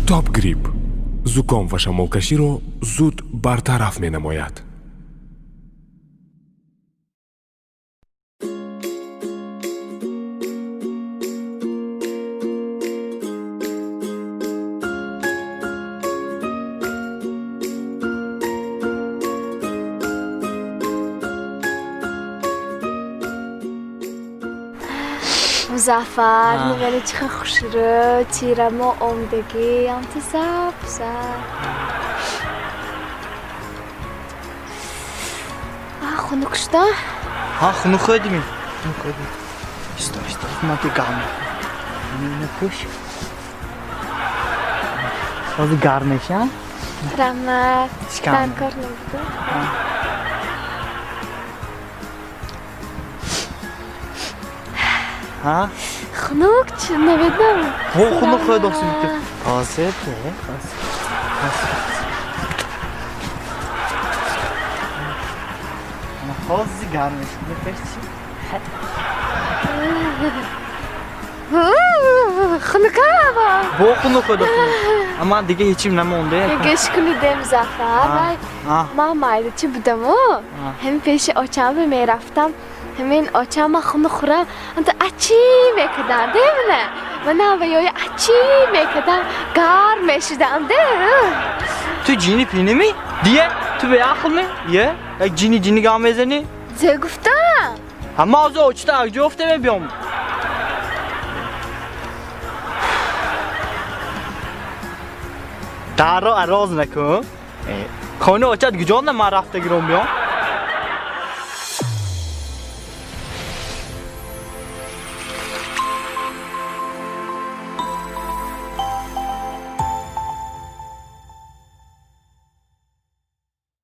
تاپ گریپ زکام و شمالکشی را زود برطرف می نماید. مزعفر نمی‌دونی چقدر خوش رو تیرم و عمدگی انتصاب خونو کشتا؟ ها خونو خودیم ایستا من که گرمه اینه پوش سازی گرمشن؟ رحمت چکم کار نمیده ها؟ خونوک چه نمیدم خونو خود داشتی بیتو تازه ده خازی گرمش بفرستی خونوکا با خونو خود داشتی اما دیگه هیچیم نمونده گش کنیدم زفر من مایده چی بودم همین پیش آچم میرفتم همین آچم خونو خورم انت اچی میکدن دیمونه من اویای اچی میکدم گرم میشدم تو جینی پینی می؟ دیه؟ تو به عقل می؟ یه؟ یک جینی گام بزنی؟ زه گفتم همه از اوچتا اک جفته می بیام در را اراز نکن خانه اوچت گجان ما رفته گرام بیام